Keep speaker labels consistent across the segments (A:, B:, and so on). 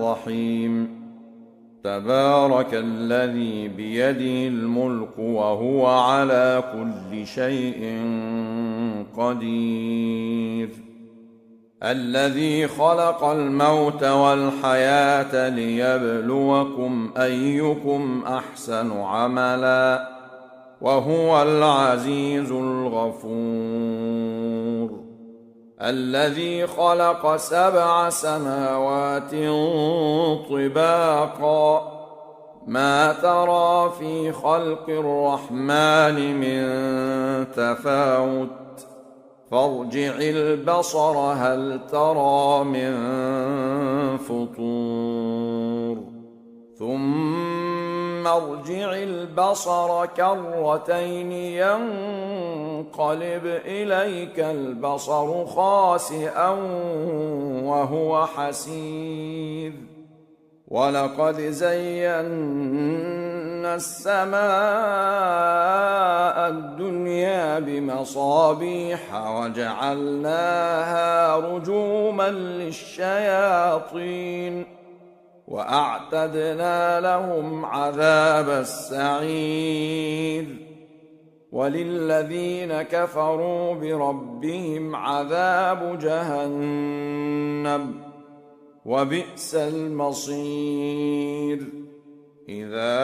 A: الرحيم تبارك الذي بيده الملك وهو على كل شيء قدير الذي خلق الموت والحياة ليبلوكم أيكم أحسن عملا وهو العزيز الغفور الذي خلق 7 سماوات طباقا ما ترى في خلق الرحمن من تفاوت فارجع البصر هل ترى من فطور ثم ارجع البصر كرتين ينقلب إليك البصر خاسئا وهو حسير ولقد زينا السماء الدنيا بمصابيح وجعلناها رجوما للشياطين وأعتدنا لهم عذاب السعير وللذين كفروا بربهم عذاب جهنم وبئس المصير إذا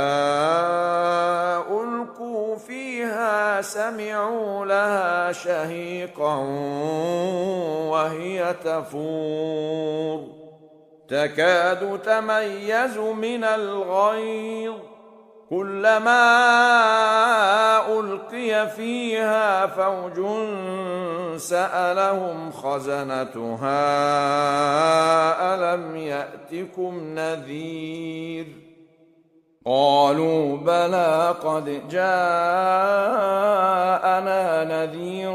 A: ألقوا فيها سمعوا لها شهيقا وهي تفور تكاد تميز من الغيظ كلما ألقي فيها فوج سألهم خزنتها ألم يأتكم نذير قالوا بلى قد جاءنا نذير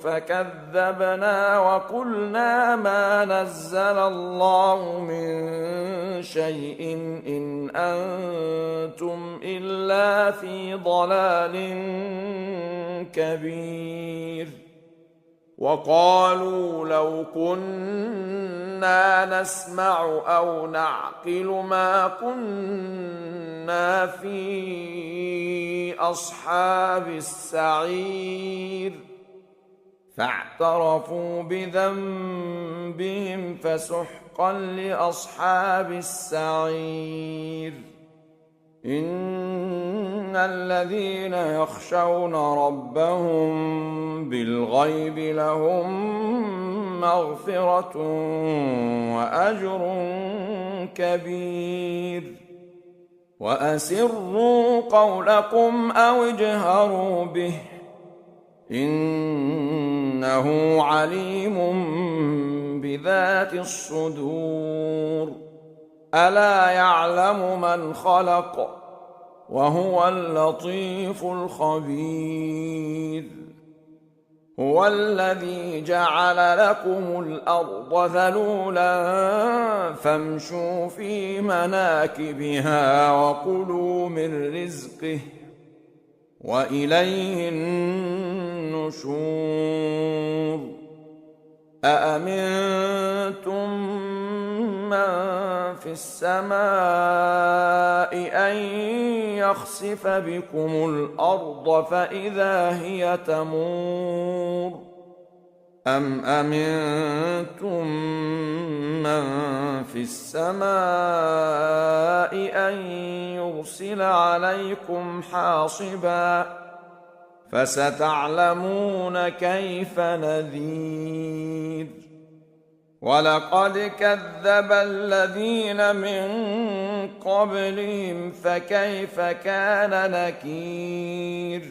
A: فكذبنا وقلنا ما نزل الله من شيء إن أنتم إلا في ضلال كبير وقالوا لو كنا نسمع أو نعقل ما كنا في أصحاب السعير فاعترفوا بذنبهم فسحقا لأصحاب السعير إن الذين يخشون ربهم بالغيب لهم مغفرة وأجر كبير وأسروا قولكم أو اجهروا به إنه عليم بذات الصدور ألا يعلم من خلق وهو اللطيف الخبير هو الذي جعل لكم الأرض ذلولا فامشوا في مناكبها وكلوا من رزقه وإليه النشور أأمنتم من في السماء أن يخسف بكم الأرض فإذا هي تمور أم أمنتم من في السماء أن يرسل عليكم حاصبا فستعلمون كيف نذير ولقد كذب الذين من قبلهم فكيف كان نكير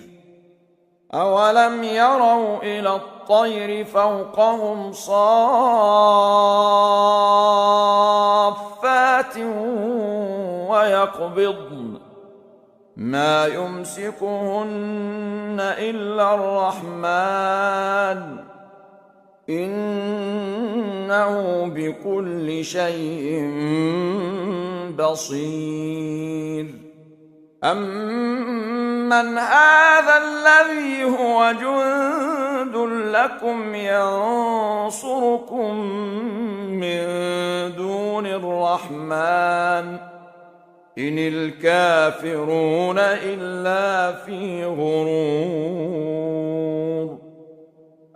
A: أولم يروا إلى الطير فوقهم صافات ويقبضن ما يمسكهن إلا الرحمن إنه بكل شيء بصير أَمَّنْ هَذَا الَّذِي هُوَ جُندٌ لَّكُمْ يَنصُرُكُم مِّن دُونِ الرَّحْمَٰنِ إِنِ الْكَافِرُونَ إِلَّا فِي غُرُورٍ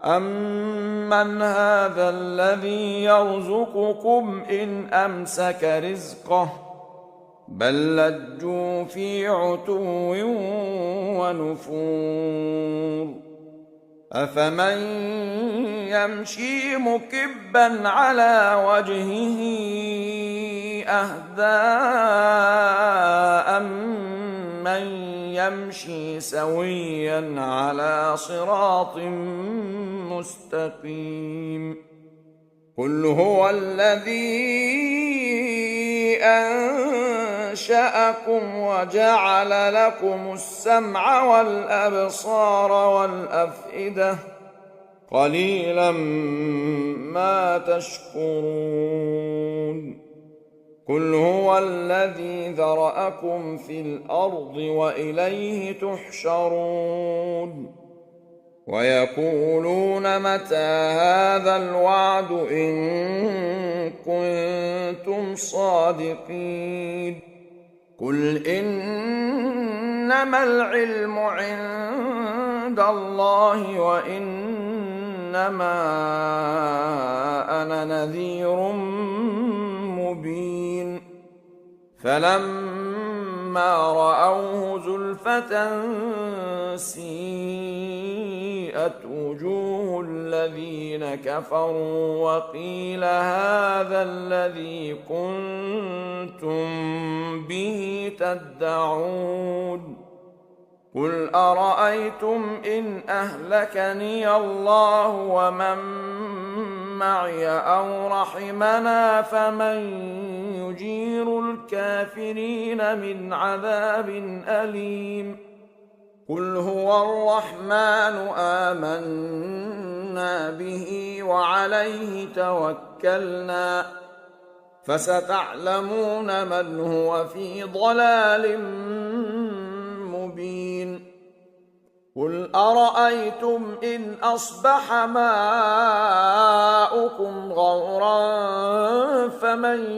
A: أَمَّنْ هَذَا الَّذِي يَرْزُقُكُمْ إِنْ أَمْسَكَ رِزْقَهُ بَل لَّجُّوا فِي عُتُوٍّ وَنُفُورٍ أَفَمَن يَمْشِي مُكِبًّا عَلَىٰ وَجْهِهِ أَهْدَىٰ أَمَّن يَمْشِي سَوِيًّا عَلَىٰ صِرَاطٍ مُّسْتَقِيمٍ قُلْ هُوَ الَّذِي أَنشَأَكُمْ وَجَعَلَ لَكُمُ السَّمْعَ وَالْأَبْصَارَ وَالْأَفْئِدَةَ قَلِيلًا مَا تَشْكُرُونَ قُلْ هُوَ الَّذِي ذَرَأَكُمْ فِي الْأَرْضِ وَإِلَيْهِ تُحْشَرُونَ وَيَقُولُونَ مَتَىٰ هَٰذَا الْوَعْدُ إِن كُنتُمْ صَادِقِينَ قُلْ إِنَّمَا الْعِلْمُ عِندَ اللَّهِ وَإِنَّمَا أَنَا نَذِيرٌ مُّبِينٌ فَلَمَّا رَأَوْهُ زُلْفَةً سِيئَتْ وُجُوهُ الَّذِينَ كَفَرُوا وَقِيلَ هَٰذَا الَّذِي كُنتُم بِهِ تَدَّعُونَ قُلْ أَرَأَيْتُمْ إِنْ أَهْلَكَنِيَ اللَّهُ وَمَن مَّعِيَ أَوْ رَحِمَنَا فَمَن يُجِيرُ الْكَافِرِينَ مِنْ عَذَابٍ أَلِيمٍ قُلْ هُوَ الرَّحْمَٰنُ آمَنَّا بِهِ وَعَلَيْهِ تَوَكَّلْنَا فَسَتَعْلَمُونَ مَنْ هُوَ فِي ضَلَالٍ مُّبِينٍ قُلْ أَرَأَيْتُمْ إِنْ أَصْبَحَ مَاؤُكُمْ غَوْرًا فَمَن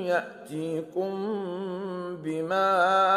A: يَأْتِيكُم بِمَاءٍ